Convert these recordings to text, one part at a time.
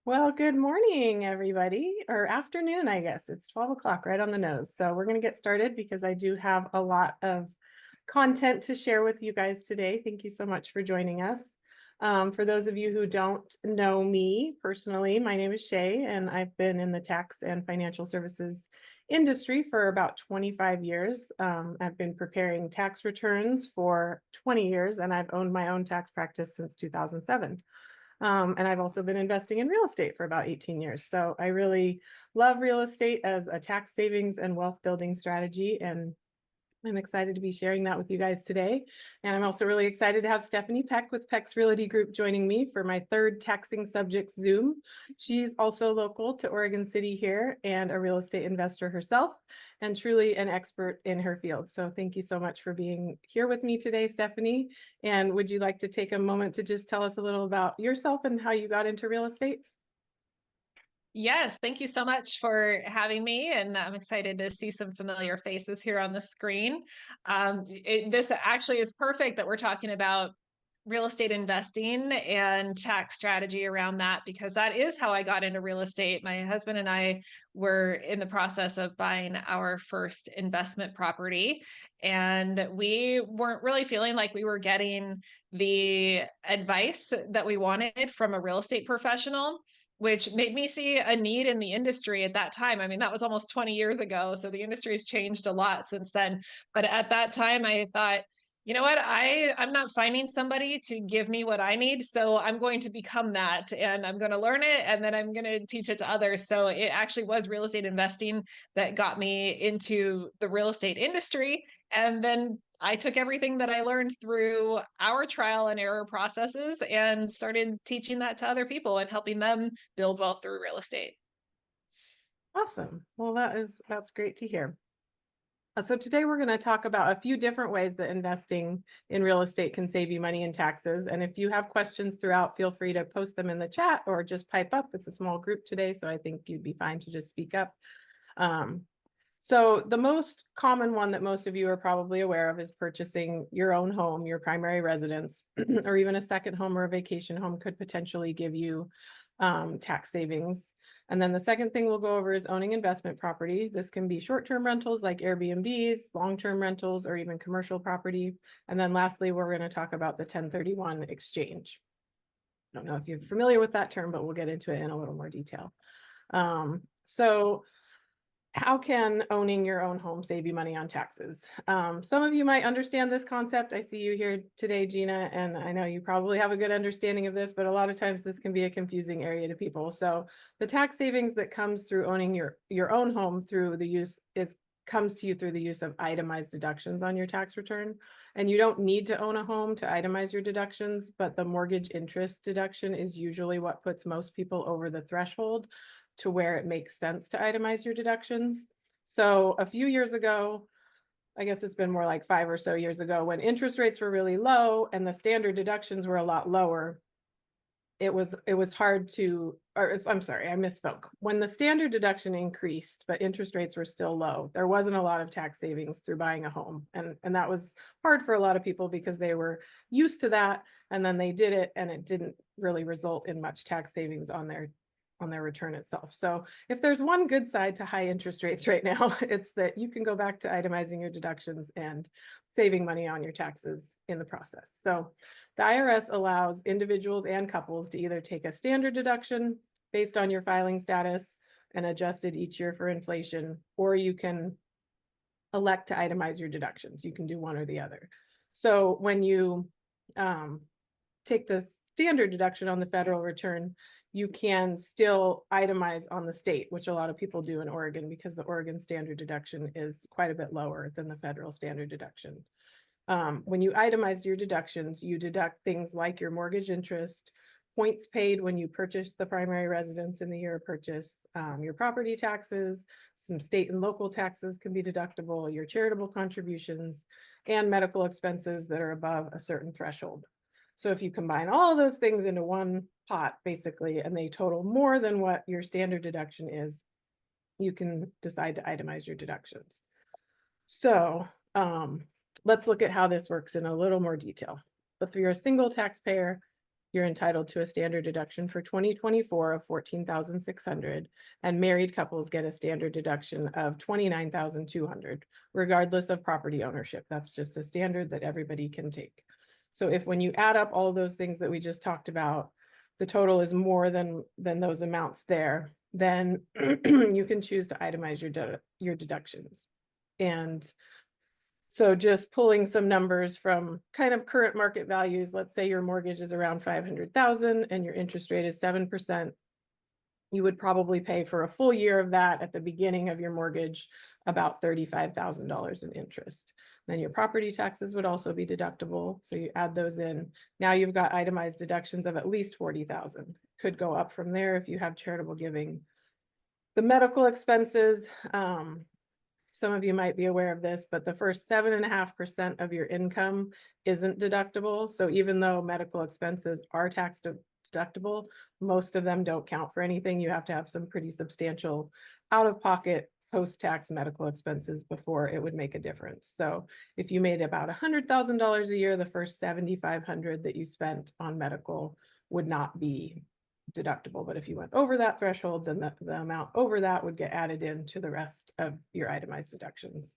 Well, good morning, everybody, or afternoon, I guess. It's 12 o'clock, right on the nose. So we're going to get started because I do have a lot of content to share with you guys today. Thank you so much for joining us. For those of you who don't know me personally, my name is Shay, and I've been in the tax and financial services industry for about 25 years. I've been preparing tax returns for 20 years, and I've owned my own tax practice since 2007. And I've also been investing in real estate for about 18 years. So I really love real estate as a tax savings and wealth building strategy. And I'm excited to be sharing that with you guys today. And I'm also really excited to have Stephanie Peck with Pex Realty Group joining me for my third Taxing Subjects Zoom. She's also local to Oregon City here and a real estate investor herself and truly an expert in her field. So thank you so much for being here with me today, Stephanie. And would you like to take a moment to just tell us a little about yourself and how you got into real estate? Yes, thank you so much for having me, and I'm excited to see some familiar faces here on the screen. This actually is perfect that we're talking about real estate investing and tax strategy around that because that is how I got into real estate. My husband and I were in the process of buying our first investment property, and we weren't really feeling like we were getting the advice that we wanted from a real estate professional, which made me see a need in the industry at that time. I mean, that was almost 20 years ago. So the industry has changed a lot since then. But at that time, I thought, you know what? I'm not finding somebody to give me what I need. So I'm going to become that and I'm going to learn it and then I'm going to teach it to others. So it actually was real estate investing that got me into the real estate industry. And then I took everything that I learned through our trial and error processes and started teaching that to other people and helping them build wealth through real estate. Awesome. Well, that's great to hear. So today we're going to talk about a few different ways that investing in real estate can save you money in taxes. And if you have questions throughout, feel free to post them in the chat or just pipe up. It's a small group today, so I think you'd be fine to just speak up. So the most common one that most of you are probably aware of is purchasing your own home, your primary residence, or even a second home or a vacation home could potentially give you tax savings. And then the second thing we'll go over is owning investment property. This can be short-term rentals like Airbnbs, long-term rentals, or even commercial property. And then lastly, we're going to talk about the 1031 exchange. I don't know if you're familiar with that term, but we'll get into it in a little more detail. So how can owning your own home save you money on taxes? Some of you might understand this concept. I see you here today, Gina, and I know you probably have a good understanding of this, but a lot of times this can be a confusing area to people. So the tax savings that comes through owning your own home through the use comes to you through the use of itemized deductions on your tax return. And you don't need to own a home to itemize your deductions, but the mortgage interest deduction is usually what puts most people over the threshold to where it makes sense to itemize your deductions. So a few years ago, I guess it's been more like 5 or so years ago, when interest rates were really low and the standard deductions were a lot lower, it was hard to, or I'm sorry, I misspoke. When the standard deduction increased, but interest rates were still low, there wasn't a lot of tax savings through buying a home. And that was hard for a lot of people because they were used to that. And then they did it and it didn't really result in much tax savings on their return itself. So if there's one good side to high interest rates right now, it's that you can go back to itemizing your deductions and saving money on your taxes in the process. So the IRS allows individuals and couples to either take a standard deduction based on your filing status and adjusted each year for inflation, or you can elect to itemize your deductions. You can do one or the other. So when you take the standard deduction on the federal return, you can still itemize on the state, which a lot of people do in Oregon because the Oregon standard deduction is quite a bit lower than the federal standard deduction. When you itemize your deductions, you deduct things like your mortgage interest, points paid when you purchased the primary residence in the year of purchase, your property taxes, some state and local taxes can be deductible, your charitable contributions, and medical expenses that are above a certain threshold. So if you combine all those things into one pot, basically, and they total more than what your standard deduction is, you can decide to itemize your deductions. So let's look at how this works in a little more detail. If you're a single taxpayer, you're entitled to a standard deduction for 2024 of $14,600, and married couples get a standard deduction of $29,200, regardless of property ownership. That's just a standard that everybody can take. So if when you add up all of those things that we just talked about, the total is more than those amounts there, then you can choose to itemize your deductions. And so just pulling some numbers from kind of current market values, let's say your mortgage is around 500,000 and your interest rate is 7%. You would probably pay for a full year of that at the beginning of your mortgage, about $35,000 in interest. Then your property taxes would also be deductible. So you add those in. Now you've got itemized deductions of at least 40,000. Could go up from there if you have charitable giving. The medical expenses, some of you might be aware of this, but the first 7.5% of your income isn't deductible. So even though medical expenses are tax deductible, most of them don't count for anything. You have to have some pretty substantial out-of-pocket post-tax medical expenses before it would make a difference. So if you made about $100,000 a year, the first $7,500 that you spent on medical would not be deductible. But if you went over that threshold, then the amount over that would get added into the rest of your itemized deductions.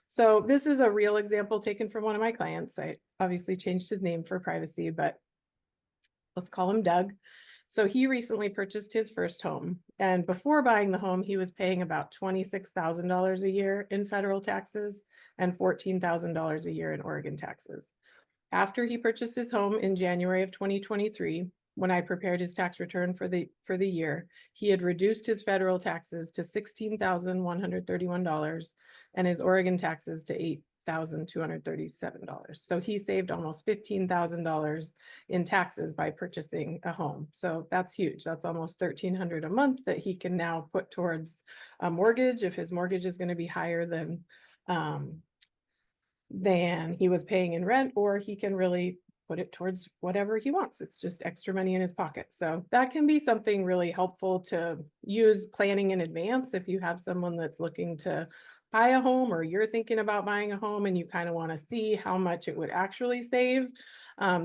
So this is a real example taken from one of my clients. I obviously changed his name for privacy, but let's call him Doug. So he recently purchased his first home, and before buying the home, he was paying about $26,000 a year in federal taxes and $14,000 a year in Oregon taxes. After he purchased his home in January of 2023, when I prepared his tax return for the year, he had reduced his federal taxes to $16,131 and his Oregon taxes to $8,237. So he saved almost $15,000 in taxes by purchasing a home. So that's huge. That's almost $1,300 a month that he can now put towards a mortgage if his mortgage is going to be higher than he was paying in rent, or he can really put it towards whatever he wants. It's just extra money in his pocket. So that can be something really helpful to use planning in advance. If you have someone that's looking to buy a home, or you're thinking about buying a home and you kind of want to see how much it would actually save,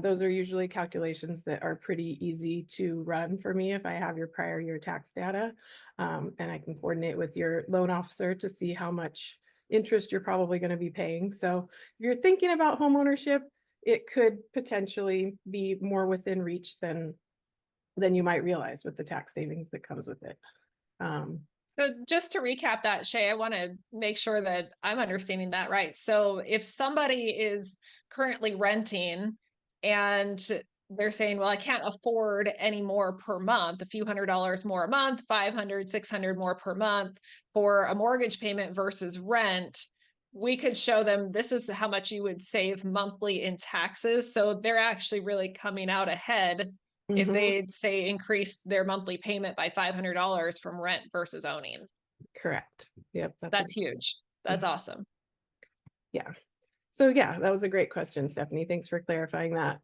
those are usually calculations that are pretty easy to run for me if I have your prior year tax data. And I can coordinate with your loan officer to see how much interest you're probably going to be paying. So if you're thinking about home ownership, it could potentially be more within reach than you might realize with the tax savings that comes with it. So just to recap that, Shay, I want to make sure that I'm understanding that right. So if somebody is currently renting and they're saying, well, I can't afford any more per month, a few $100s more a month, 500, 600 more per month for a mortgage payment versus rent, we could show them this is how much you would save monthly in taxes. So they're actually really coming out ahead if they say increase their monthly payment by $500 from rent versus owning. Correct. Yep. That's huge. That's awesome. Yeah. So yeah, that was a great question, Stephanie. Thanks for clarifying that.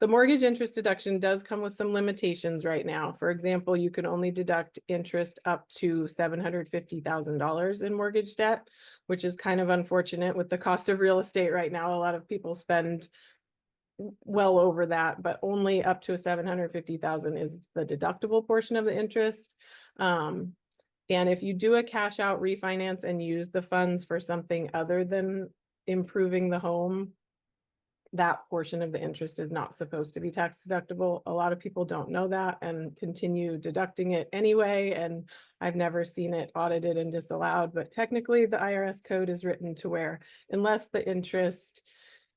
The mortgage interest deduction does come with some limitations right now. For example, you can only deduct interest up to $750,000 in mortgage debt, which is kind of unfortunate with the cost of real estate right now. A lot of people spend well over that, but only up to 750,000 is the deductible portion of the interest. And if you do a cash out refinance and use the funds for something other than improving the home, that portion of the interest is not supposed to be tax deductible. A lot of people don't know that and continue deducting it anyway. And I've never seen it audited and disallowed, but technically the IRS code is written to where unless the interest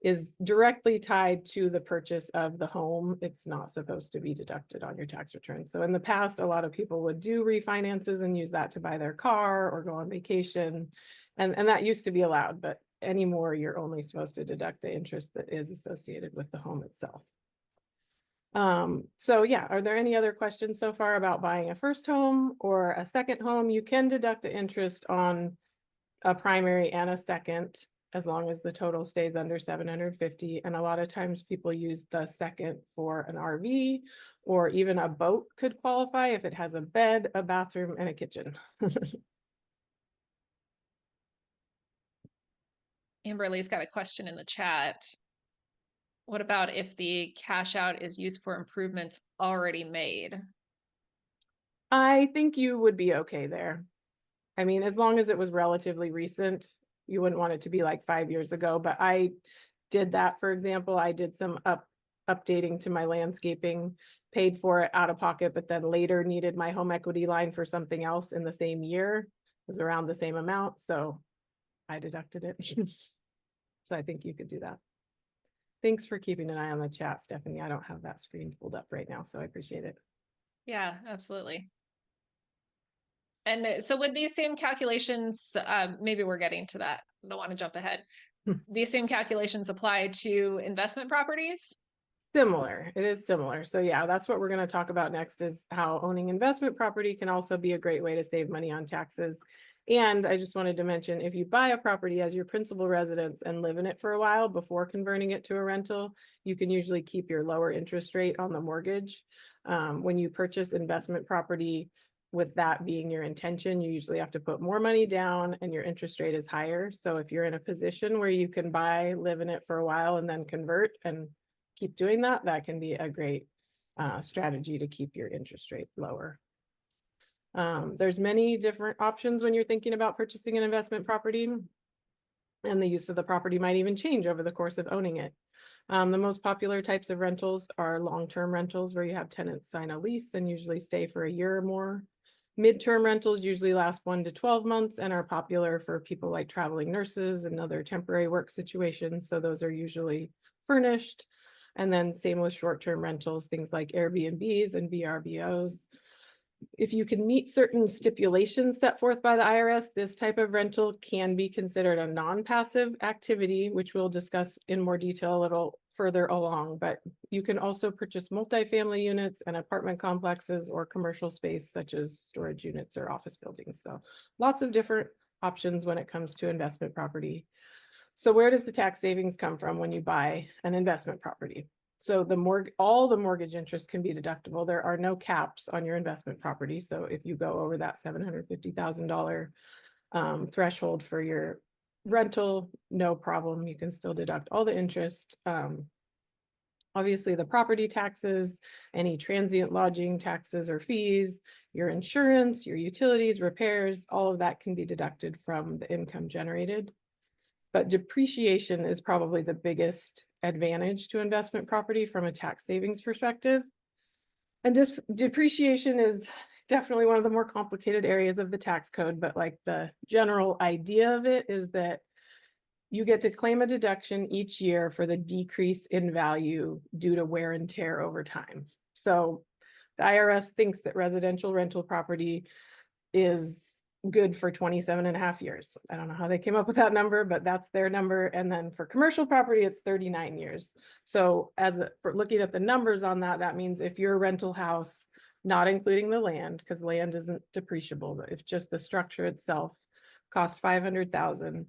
is directly tied to the purchase of the home, it's not supposed to be deducted on your tax return. So in the past, a lot of people would do refinances and use that to buy their car or go on vacation. And that used to be allowed, but anymore, you're only supposed to deduct the interest that is associated with the home itself. So yeah, are there any other questions so far about buying a first home or a second home? You can deduct the interest on a primary and a second, as long as the total stays under 750. And a lot of times people use the second for an RV, or even a boat could qualify if it has a bed, a bathroom, and a kitchen. Amberly's got a question in the chat. What about if the cash out is used for improvements already made? I think you would be okay there. I mean, as long as it was relatively recent, you wouldn't want it to be like 5 years ago, but I did that, for example. I did some updating to my landscaping, paid for it out of pocket, but then later needed my home equity line for something else in the same year. It was around the same amount, so I deducted it. So I think you could do that. Thanks for keeping an eye on the chat, Stephanie. I don't have that screen pulled up right now, so I appreciate it. Yeah, absolutely. And so with these same calculations, maybe we're getting to that. I don't want to jump ahead. These same calculations apply to investment properties? Similar. It is similar. So yeah, that's what we're going to talk about next, is how owning investment property can also be a great way to save money on taxes. And I just wanted to mention, if you buy a property as your principal residence and live in it for a while before converting it to a rental, you can usually keep your lower interest rate on the mortgage. When you purchase investment property with that being your intention, you usually have to put more money down and your interest rate is higher. So if you're in a position where you can buy, live in it for a while and then convert and keep doing that, that can be a great strategy to keep your interest rate lower. There's many different options when you're thinking about purchasing an investment property, and the use of the property might even change over the course of owning it. The most popular types of rentals are long-term rentals, where you have tenants sign a lease and usually stay for a year or more. Mid-term rentals usually last 1 to 12 months and are popular for people like traveling nurses and other temporary work situations. So those are usually furnished. And then same with short-term rentals, things like Airbnbs and VRBOs. If you can meet certain stipulations set forth by the IRS, this type of rental can be considered a non-passive activity, which we'll discuss in more detail a little further along. But you can also purchase multifamily units and apartment complexes or commercial space such as storage units or office buildings. So lots of different options when it comes to investment property. So where does the tax savings come from when you buy an investment property? So all the mortgage interest can be deductible. There are no caps on your investment property. So if you go over that $750,000 threshold for your rental, no problem. You can still deduct all the interest. Obviously, the property taxes, any transient lodging taxes or fees, your insurance, your utilities, repairs, all of that can be deducted from the income generated. But depreciation is probably the biggest advantage to investment property from a tax savings perspective. And depreciation is definitely one of the more complicated areas of the tax code, but like the general idea of it is that you get to claim a deduction each year for the decrease in value due to wear and tear over time. So the IRS thinks that residential rental property is good for 27.5 years. I don't know how they came up with that number, but that's their number. And then for commercial property, it's 39 years. So for looking at the numbers on that, that means if your rental house, not including the land, because land isn't depreciable, but if just the structure itself cost 500,000,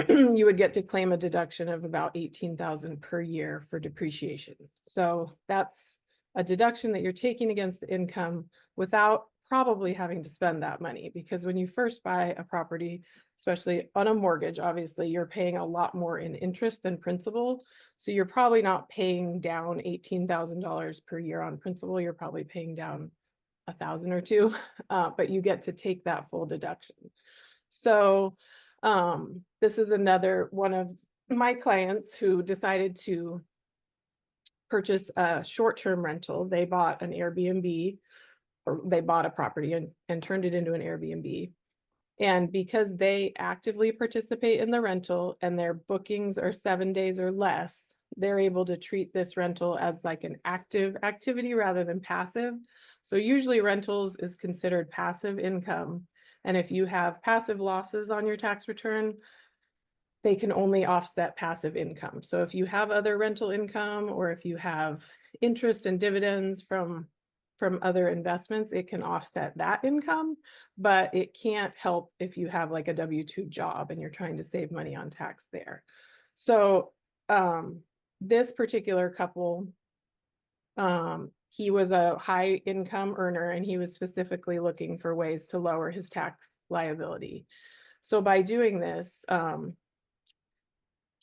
you would get to claim a deduction of about 18,000 per year for depreciation. So that's a deduction that you're taking against the income without probably having to spend that money, because when you first buy a property, especially on a mortgage, obviously you're paying a lot more in interest than principal. So you're probably not paying down $18,000 per year on principal. You're probably paying down 1,000 or two, but you get to take that full deduction. So this is another one of my clients who decided to purchase a short-term rental. They bought an Airbnb, or they bought a property and turned it into an Airbnb. And because they actively participate in the rental and their bookings are 7 days or less, they're able to treat this rental as like an active activity rather than passive. So usually rentals is considered passive income. And if you have passive losses on your tax return, they can only offset passive income. So if you have other rental income, or if you have interest and dividends from other investments, it can offset that income, but it can't help if you have like a W-2 job and you're trying to save money on tax there. So this particular couple, he was a high income earner and he was specifically looking for ways to lower his tax liability. So by doing this,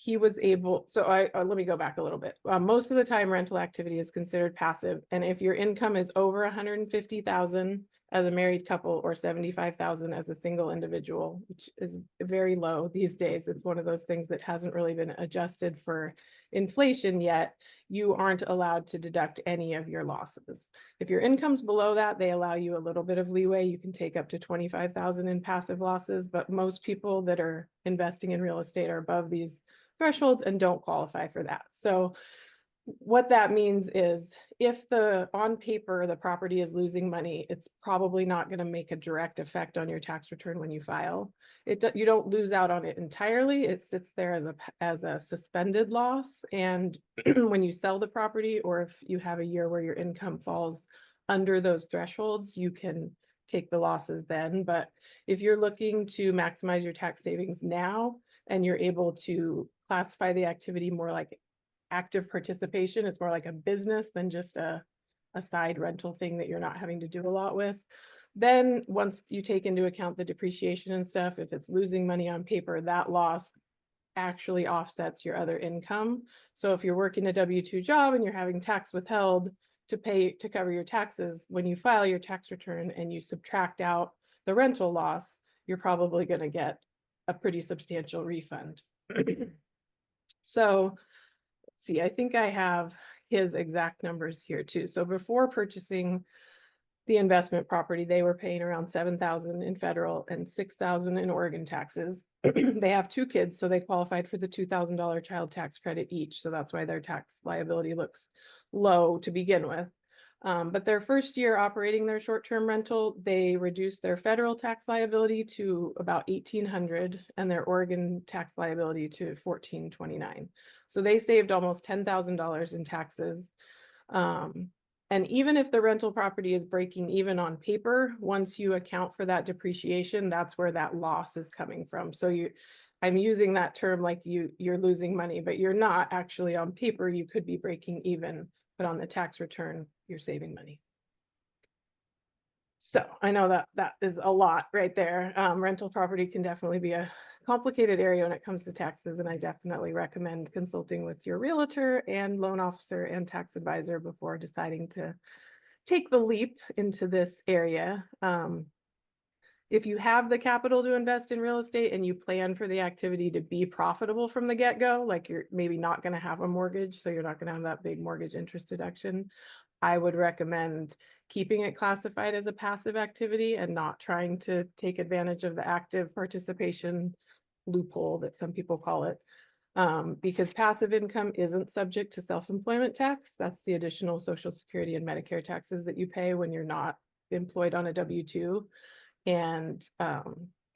he was able, so let me go back a little bit. Most of the time rental activity is considered passive. And if your income is over 150,000 as a married couple or 75,000 as a single individual, which is very low these days. It's one of those things that hasn't really been adjusted for inflation yet. You aren't allowed to deduct any of your losses. If your income's below that, they allow you a little bit of leeway. You can take up to 25,000 in passive losses, but most people that are investing in real estate are above these thresholds and don't qualify for that. So what that means is if on paper, the property is losing money, it's probably not going to make a direct effect on your tax return when you file. You don't lose out on it entirely. It sits there as a suspended loss. And when you sell the property, or if you have a year where your income falls under those thresholds, you can take the losses then. But if you're looking to maximize your tax savings now, and you're able to classify the activity more like active participation, it's more like a business than just a side rental thing that you're not having to do a lot with. Then once you take into account the depreciation and stuff, if it's losing money on paper, that loss actually offsets your other income. So if you're working a W-2 job and you're having tax withheld to cover your taxes, when you file your tax return and you subtract out the rental loss, you're probably going to get a pretty substantial refund. So let's see, I think I have his exact numbers here too. So before purchasing the investment property, they were paying around $7,000 in federal and $6,000 in Oregon taxes. They have 2 kids, so they qualified for the $2,000 child tax credit each. So that's why their tax liability looks low to begin with. But their first year operating their short-term rental, they reduced their federal tax liability to about $1,800 and their Oregon tax liability to $1,429. So they saved almost $10,000 in taxes. And even if the rental property is breaking even on paper, once you account for that depreciation, that's where that loss is coming from. So I'm using that term like you're losing money, but you're not actually. On paper. You could be breaking even, but on the tax return, you're saving money. So I know that is a lot right there. Rental property can definitely be a complicated area when it comes to taxes, and I definitely recommend consulting with your realtor and loan officer and tax advisor before deciding to take the leap into this area. If you have the capital to invest in real estate and you plan for the activity to be profitable from the get-go, like you're maybe not going to have a mortgage, so you're not going to have that big mortgage interest deduction, I would recommend keeping it classified as a passive activity and not trying to take advantage of the active participation loophole that some people call it. Because passive income isn't subject to self-employment tax. That's the additional Social Security and Medicare taxes that you pay when you're not employed on a W-2. And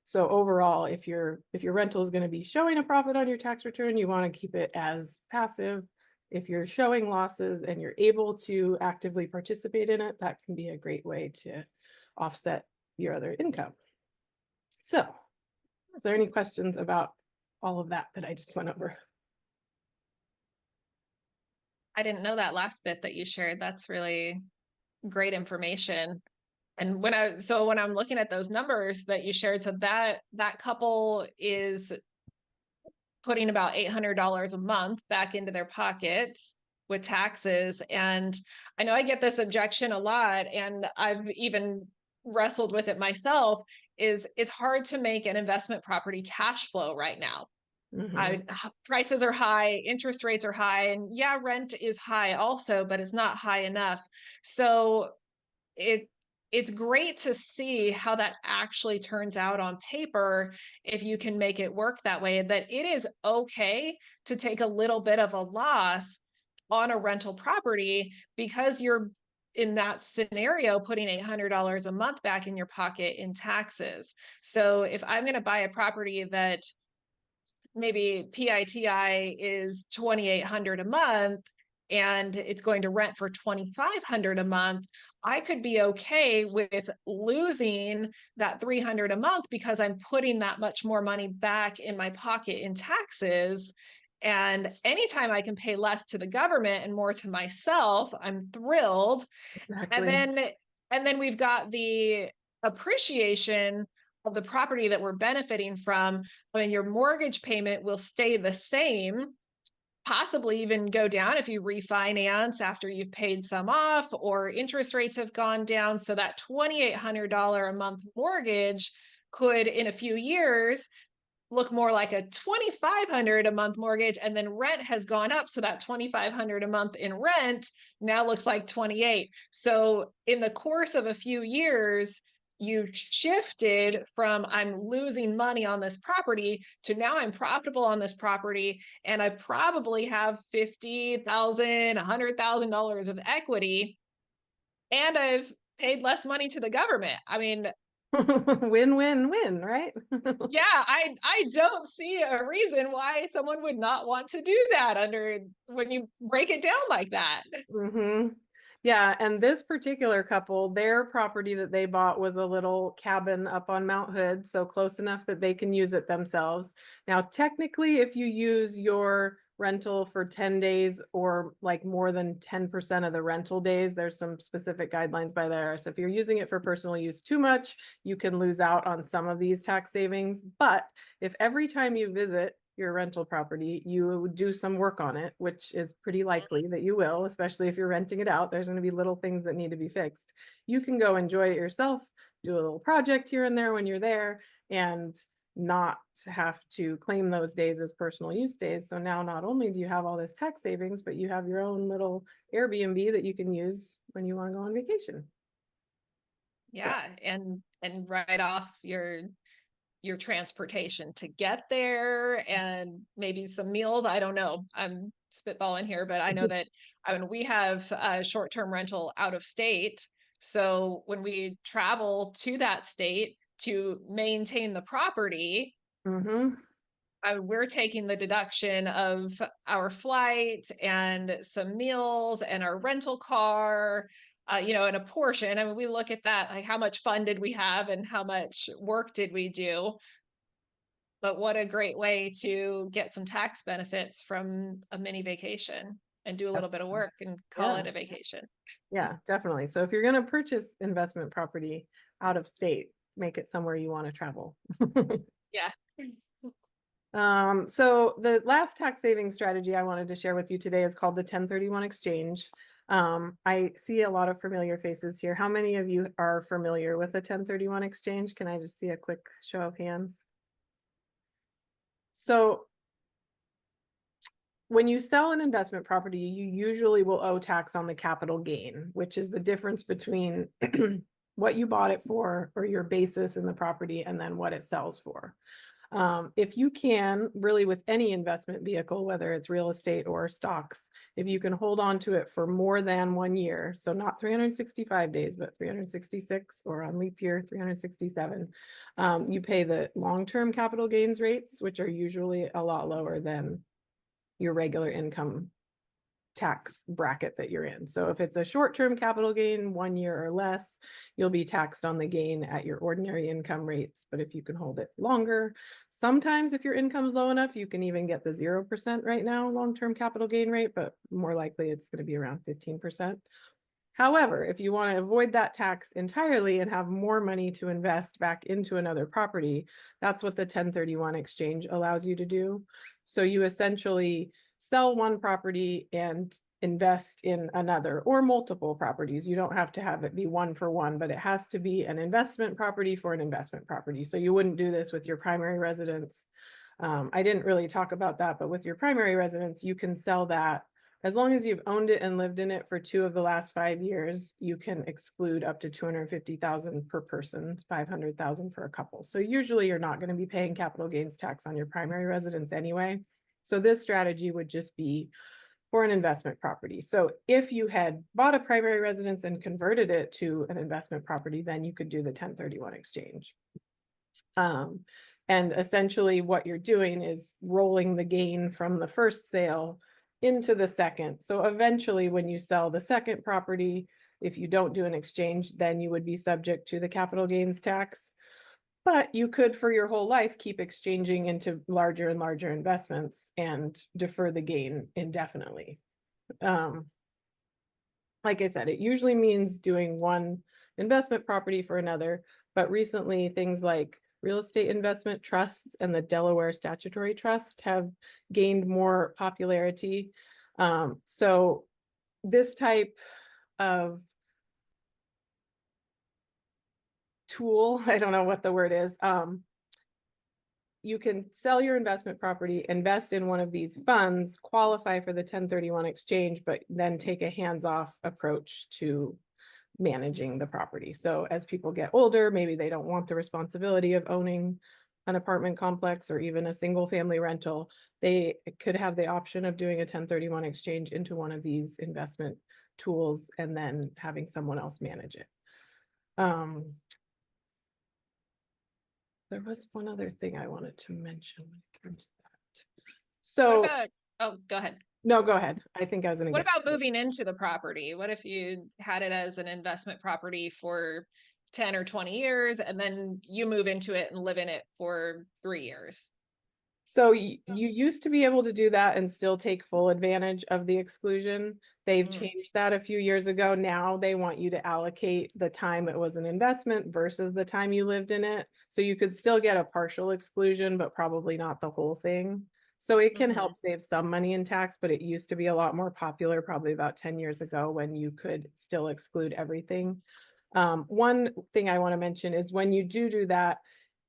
so overall, if your rental is going to be showing a profit on your tax return, you want to keep it as passive. If you're showing losses and you're able to actively participate in it, that can be a great way to offset your other income. So, is there any questions about all of that I just went over? I didn't know that last bit that you shared. That's really great information. And when I'm looking at those numbers that you shared, so that couple is putting about $800 a month back into their pockets with taxes. And I know I get this objection a lot, and I've even wrestled with it myself, is it's hard to make an investment property cash flow right now. Prices are high, interest rates are high, and yeah, rent is high also, but it's not high enough. So it's great to see how that actually turns out on paper if you can make it work that way, that it is okay to take a little bit of a loss on a rental property because you're in that scenario putting $800 a month back in your pocket in taxes. So if I'm going to buy a property that maybe PITI is $2,800 a month and it's going to rent for $2,500 a month, I could be okay with losing that $300 a month because I'm putting that much more money back in my pocket in taxes. And anytime I can pay less to the government and more to myself, I'm thrilled. Exactly. And then we've got the appreciation of the property that we're benefiting from. I mean, your mortgage payment will stay the same, possibly even go down if you refinance after you've paid some off, or interest rates have gone down. So that $2,800 a month mortgage could, in a few years, look more like a $2,500 a month mortgage, and then rent has gone up, so that $2,500 a month in rent now looks like 28. So in the course of a few years, you shifted from I'm losing money on this property to now I'm profitable on this property, and I probably have $50,000, $100,000 of equity, and I've paid less money to the government. I mean, Win, win, win, right? yeah, I don't see a reason why someone would not want to do that under when you break it down like that. Hmm. Yeah, and this particular couple, their property that they bought was a little cabin up on Mount Hood, so close enough that they can use it themselves. Now, technically, if you use your rental for 10 days or like more than 10% of the rental days, there's some specific guidelines by there. So if you're using it for personal use too much, you can lose out on some of these tax savings. But if every time you visit your rental property, you do some work on it, which is pretty likely that you will, especially if you're renting it out. There's going to be little things that need to be fixed. You can go enjoy it yourself, do a little project here and there when you're there, and not have to claim those days as personal use days. So now not only do you have all this tax savings, but you have your own little Airbnb that you can use when you want to go on vacation. Yeah, and write off your transportation to get there, and maybe some meals. I don't know. I'm spitballing here, but I know that I mean we have a short-term rental out of state. So when we travel to that state to maintain the property, Mm-hmm. we're taking the deduction of our flight and some meals and our rental car, and a portion. I mean, we look at that, like how much fun did we have and how much work did we do? But what a great way to get some tax benefits from a mini vacation and do a little bit of work and call Yeah. it a vacation. Yeah, definitely. So if you're going to purchase investment property out of state, make it somewhere you want to travel. Yeah. So the last tax saving strategy I wanted to share with you today is called the 1031 exchange. I see a lot of familiar faces here. How many of you are familiar with the 1031 exchange? Can I just see a quick show of hands? So when you sell an investment property, you usually will owe tax on the capital gain, which is the difference between what you bought it for or your basis in the property and then what it sells for. If you can, really with any investment vehicle, whether it's real estate or stocks, if you can hold on to it for more than 1 year, so not 365 days, but 366, or on leap year, 367, you pay the long-term capital gains rates, which are usually a lot lower than your regular income tax bracket that you're in. So if it's a short-term capital gain, 1 year or less, you'll be taxed on the gain at your ordinary income rates. But if you can hold it longer, sometimes if your income's low enough, you can even get the 0% right now long-term capital gain rate, but more likely it's going to be around 15%. However, if you want to avoid that tax entirely and have more money to invest back into another property, that's what the 1031 exchange allows you to do. So you essentially sell one property and invest in another or multiple properties. You don't have to have it be one for one, but it has to be an investment property for an investment property. So you wouldn't do this with your primary residence. I didn't really talk about that, but with your primary residence, you can sell that. As long as you've owned it and lived in it for 2 of the last 5 years, you can exclude up to $250,000 per person, $500,000 for a couple. So usually you're not going to be paying capital gains tax on your primary residence anyway. So this strategy would just be for an investment property. So if you had bought a primary residence and converted it to an investment property, then you could do the 1031 exchange. And essentially what you're doing is rolling the gain from the first sale into the second. So eventually when you sell the second property, if you don't do an exchange, then you would be subject to the capital gains tax. But you could, for your whole life, keep exchanging into larger and larger investments and defer the gain indefinitely. Like I said, it usually means doing one investment property for another, but recently things like real estate investment trusts and the Delaware Statutory Trust have gained more popularity. So this type of tool, I don't know what the word is, you can sell your investment property, invest in one of these funds, qualify for the 1031 exchange, but then take a hands-off approach to managing the property. So as people get older, maybe they don't want the responsibility of owning an apartment complex or even a single family rental. They could have the option of doing a 1031 exchange into one of these investment tools and then having someone else manage it. There was one other thing I wanted to mention when it comes to that. What So, about, oh, go ahead. no, go ahead. I think I was gonna What get. about moving into the property? What if you had it as an investment property for 10 or 20 years and then you move into it and live in it for 3 years? So you used to be able to do that and still take full advantage of the exclusion. They've Mm, changed that a few years ago. Now they want you to allocate the time it was an investment versus the time you lived in it. So you could still get a partial exclusion, but probably not the whole thing. So it can mhm, help save some money in tax, but it used to be a lot more popular probably about 10 years ago when you could still exclude everything. One thing I want to mention is when you do that,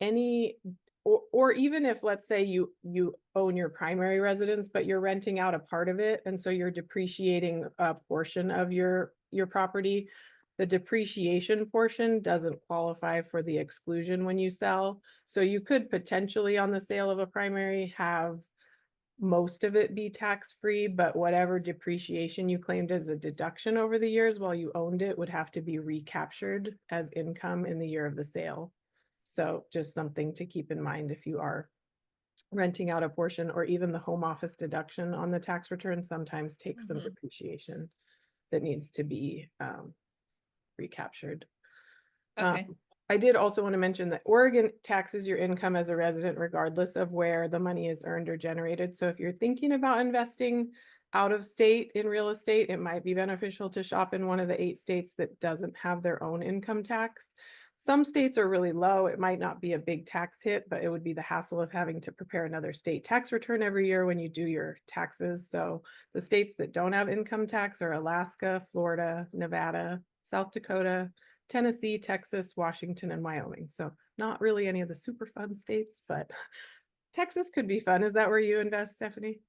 any or even if, let's say, you own your primary residence, but you're renting out a part of it, and so you're depreciating a portion of your property, the depreciation portion doesn't qualify for the exclusion when you sell. So you could potentially, on the sale of a primary, have most of it be tax-free, but whatever depreciation you claimed as a deduction over the years while you owned it would have to be recaptured as income in the year of the sale. So just something to keep in mind if you are renting out a portion, or even the home office deduction on the tax return sometimes takes some mhm. depreciation that needs to be recaptured. Okay. I did also want to mention that Oregon taxes your income as a resident regardless of where the money is earned or generated. So if you're thinking about investing out of state in real estate, it might be beneficial to shop in one of the 8 states that doesn't have their own income tax. Some states are really low. It might not be a big tax hit, but it would be the hassle of having to prepare another state tax return every year when you do your taxes. So the states that don't have income tax are Alaska, Florida, Nevada, South Dakota, Tennessee, Texas, Washington, and Wyoming. So not really any of the super fun states, but Texas could be fun. Is that where you invest, Stephanie?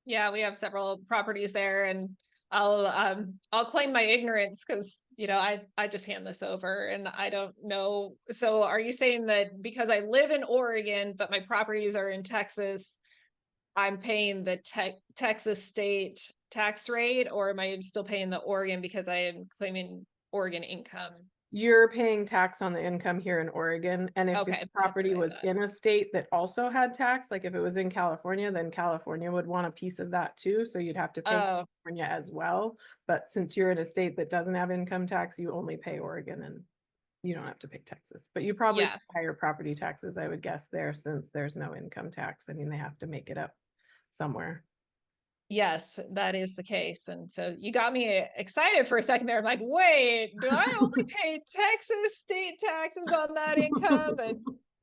Yeah, we have several properties there, and I'll claim my ignorance because I just hand this over and I don't know. So are you saying that because I live in Oregon but my properties are in Texas, I'm paying the Texas state tax rate, or am I still paying the Oregon because I am claiming Oregon income? You're paying tax on the income here in Oregon. And if your Okay, that's what property I was thought. in a state that also had tax, like if it was in California, then California would want a piece of that too. So you'd have to pay Oh, California as well. But since you're in a state that doesn't have income tax, you only pay Oregon and you don't have to pay Texas. But you probably yeah. pay higher property taxes, I would guess, there since there's no income tax. I mean, they have to make it up somewhere. Yes, that is the case. And so you got me excited for a second there. I'm like, wait, do I only pay Texas state taxes on that income? And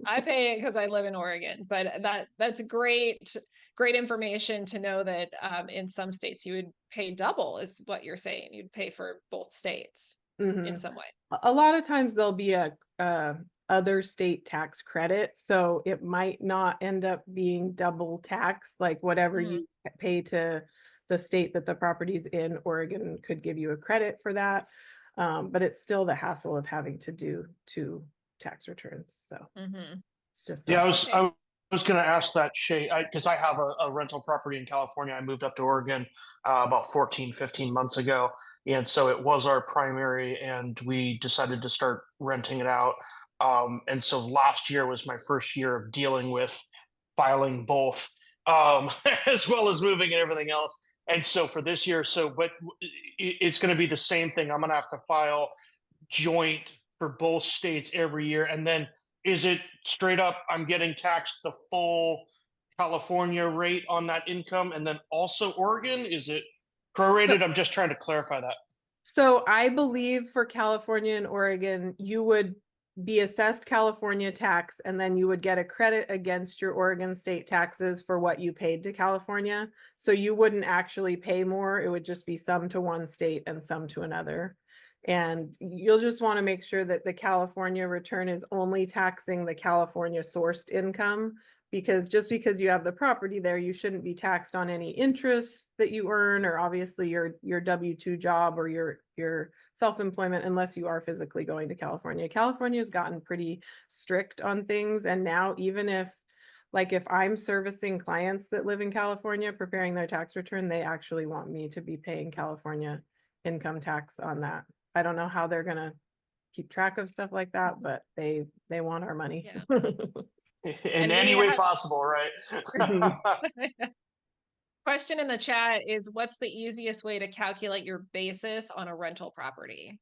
I pay it because I live in Oregon. But that's great information to know that in some states you would pay double, is what you're saying. You'd pay for both states in Mhm. some way. A lot of times there'll be a other state tax credit, so it might not end up being double tax, like whatever Mm, you pay to the state that the property's in. Oregon could give you a credit for that, but it's still the hassle of having to do 2 tax returns. So hmm. it's just Yeah, something. Okay. I was going to ask that, Shay, because I have a rental property in California. I moved up to Oregon about 14, 15 months ago. And so it was our primary, and we decided to start renting it out. And so last year was my first year of dealing with filing both, as well as moving and everything else. And so for this year, but it's going to be the same thing. I'm going to have to file joint for both states every year. And then is it straight up, I'm getting taxed the full California rate on that income and then also Oregon? Is it prorated? I'm just trying to clarify that. So I believe for California and Oregon, you would be assessed California tax, and then you would get a credit against your Oregon state taxes for what you paid to California. So you wouldn't actually pay more. It would just be some to one state and some to another. And you'll just want to make sure that the California return is only taxing the California sourced income, because just because you have the property there, you shouldn't be taxed on any interest that you earn, or obviously your W-2 job or your self-employment, unless you are physically going to California. California has gotten pretty strict on things. And now even if, like, if I'm servicing clients that live in California preparing their tax return, they actually want me to be paying California income tax on that. I don't know how they're gonna keep track of stuff like that, but they want our money. Yeah. In And any we way have possible, right? question in the chat is, what's the easiest way to calculate your basis on a rental property?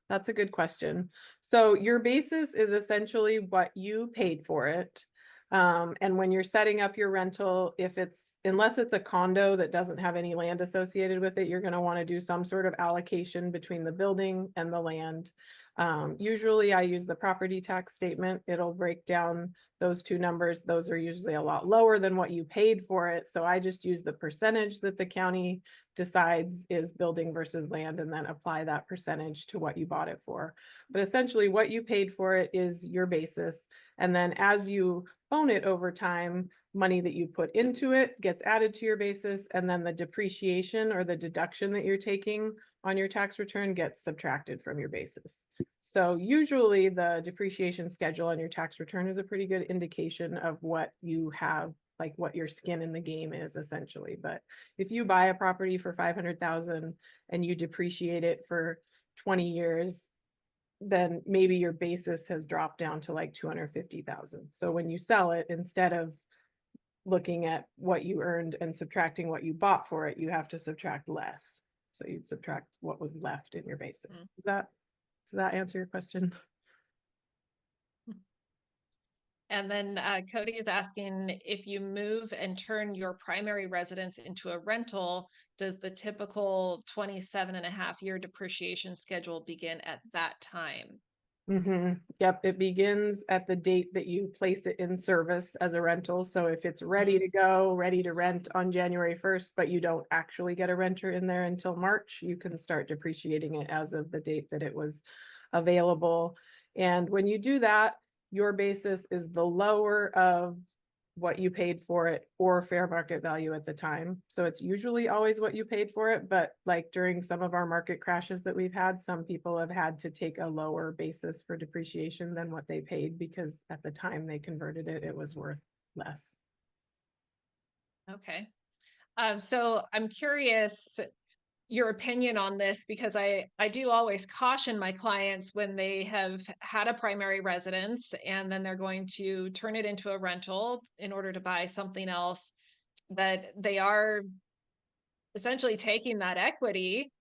That's a good question. So your basis is essentially what you paid for it. And when you're setting up your rental, unless it's a condo that doesn't have any land associated with it, you're going to want to do some sort of allocation between the building and the land. Usually I use the property tax statement. It'll break down those two numbers. Those are usually a lot lower than what you paid for it. So I just use the percentage that the county decides is building versus land, and then apply that percentage to what you bought it for. But essentially what you paid for it is your basis. And then as you own it over time, money that you put into it gets added to your basis, and then the depreciation or the deduction that you're taking on your tax return gets subtracted from your basis. So usually the depreciation schedule on your tax return is a pretty good indication of what you have, like what your skin in the game is essentially. But if you buy a property for 500,000 and you depreciate it for 20 years, then maybe your basis has dropped down to like 250,000. So when you sell it, instead of looking at what you earned and subtracting what you bought for it, you have to subtract less. So you'd subtract what was left in your basis. Does that answer your question? And then Cody is asking, if you move and turn your primary residence into a rental, does the typical 27.5-year depreciation schedule begin at that time? Yep, it begins at the date that you place it in service as a rental. So if it's ready to go, ready to rent on January 1st, but you don't actually get a renter in there until March, you can start depreciating it as of the date that it was available. And when you do that, your basis is the lower of what you paid for it or fair market value at the time. So it's usually always what you paid for it, but like during some of our market crashes that we've had, some people have had to take a lower basis for depreciation than what they paid, because at the time they converted it, it was worth less. Okay. So I'm curious your opinion on this, because I do always caution my clients when they have had a primary residence and then they're going to turn it into a rental in order to buy something else, that they are essentially taking that equity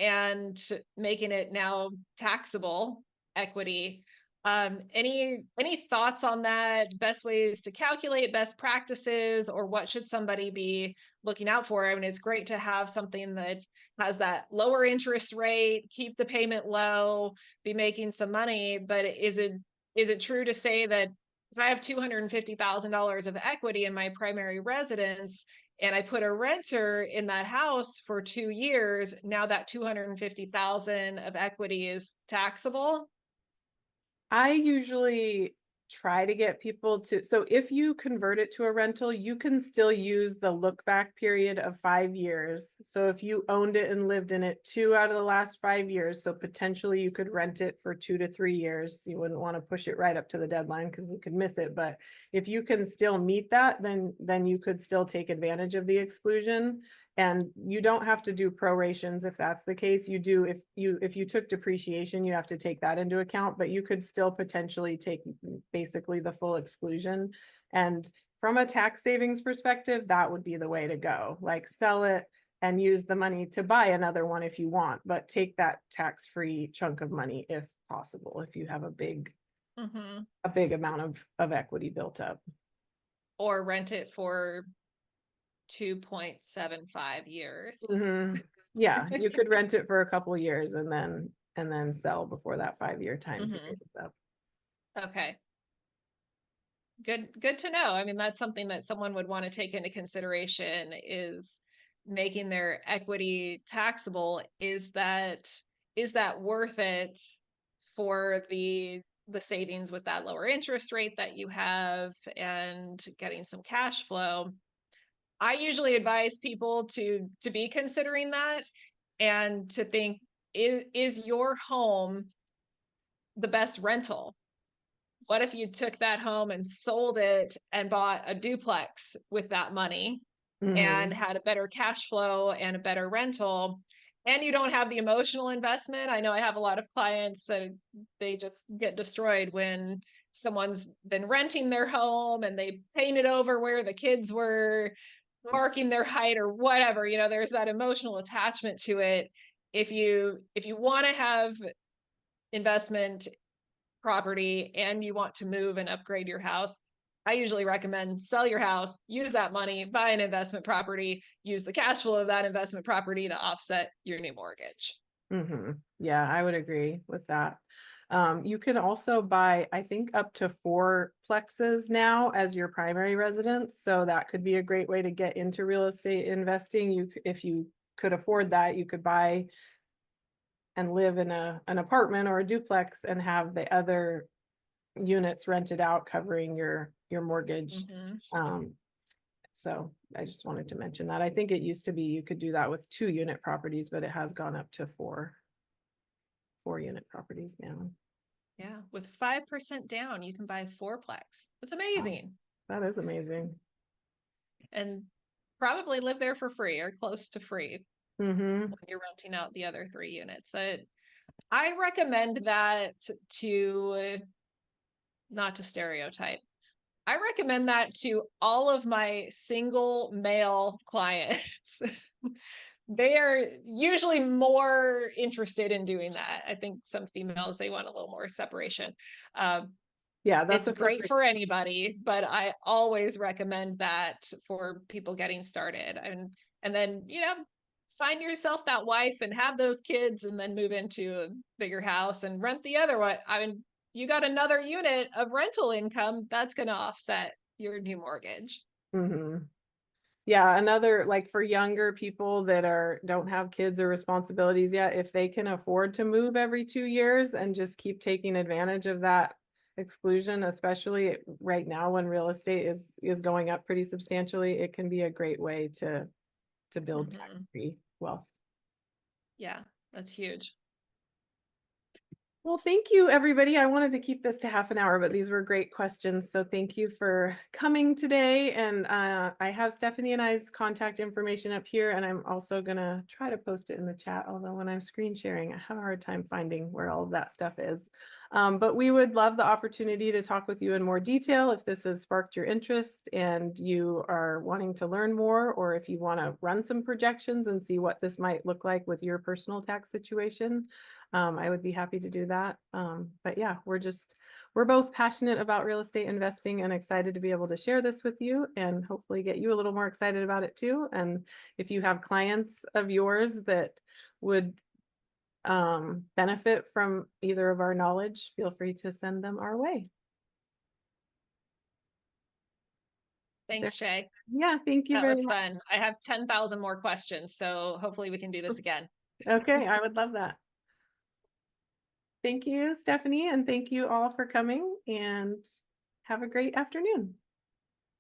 and making it now taxable equity. Any thoughts on that? Best ways to calculate, best practices, or what should somebody be looking out for? I mean, it's great to have something that has that lower interest rate, keep the payment low, be making some money. But is it true to say that if I have $250,000 of equity in my primary residence, and I put a renter in that house for 2 years, now that 250,000 of equity is taxable? I usually try to get people to, so if you convert it to a rental, you can still use the look back period of 5 years. So if you owned it and lived in it 2 out of the last 5 years, so potentially you could rent it for 2 to 3 years. You wouldn't want to push it right up to the deadline because you could miss it. But if you can still meet that, then you could still take advantage of the exclusion. And you don't have to do prorations if that's the case. You do, if you took depreciation, you have to take that into account, but you could still potentially take basically the full exclusion. And from a tax savings perspective, that would be the way to go. Like, sell it and use the money to buy another one if you want, but take that tax-free chunk of money if possible, if you have a big amount of equity built up. Or rent it for 2.75 years. Yeah, you could rent it for a couple of years and then and then sell before that 5-year time Mhm. period is up. Okay. Good to know. I mean, that's something that someone would want to take into consideration is making their equity taxable. Is that worth it for the savings with that lower interest rate that you have and getting some cash flow? I usually advise people to be considering that and to think, is your home the best rental? What if you took that home and sold it and bought a duplex with that money and Mhm. had a better cash flow and a better rental? And you don't have the emotional investment. I know I have a lot of clients that they just get destroyed when someone's been renting their home and they painted over where the kids were marking their height or whatever. You know, there's that emotional attachment to it. If you want to have investment property and you want to move and upgrade your house, I usually recommend sell your house, use that money, buy an investment property, use the cash flow of that investment property to offset your new mortgage. Yeah, I would agree with that. You can also buy, I think, up to 4 plexes now as your primary residence. So that could be a great way to get into real estate investing. If you could afford that, you could buy and live in an apartment or a duplex and have the other units rented out covering your mortgage. Mhm. So I just wanted to mention that. I think it used to be you could do that with 2-unit properties, but it has gone up to 4-unit properties now. Yeah, with 5% down, you can buy 4-plex. That's Wow, amazing. that is amazing. And probably live there for free or close to free Mm-hmm. when you're renting out the other 3 units. I recommend that to, not to stereotype, I recommend that to all of my single male clients. They are usually more interested in doing that. I think some females, they want a little more separation. Yeah, that's It's a great perfect. for anybody, but I always recommend that for people getting started. And then, you know, find yourself that wife and have those kids and then move into a bigger house and rent the other one. I mean, you got another unit of rental income that's going to offset your new mortgage. Mm-hmm. Yeah, another, like, for younger people that don't have kids or responsibilities yet, if they can afford to move every 2 years and just keep taking advantage of that exclusion, especially right now when real estate is going up pretty substantially, it can be a great way to build Mhm. tax-free wealth. Yeah, that's huge. Well, thank you, everybody. I wanted to keep this to half an hour, but these were great questions. So thank you for coming today. And I have Stephanie and I's contact information up here, and I'm also going to try to post it in the chat, although when I'm screen sharing, I have a hard time finding where all of that stuff is. But we would love the opportunity to talk with you in more detail if this has sparked your interest and you are wanting to learn more, or if you want to run some projections and see what this might look like with your personal tax situation. I would be happy to do that. But yeah, we're both passionate about real estate investing and excited to be able to share this with you and hopefully get you a little more excited about it too. And if you have clients of yours that would benefit from either of our knowledge, feel free to send them our way. Thanks, Shay. Yeah, thank you That very was much. fun. I have 10,000 more questions, so hopefully we can do this again. Okay, I would love that. Thank you, Stephanie, and thank you all for coming and have a great afternoon.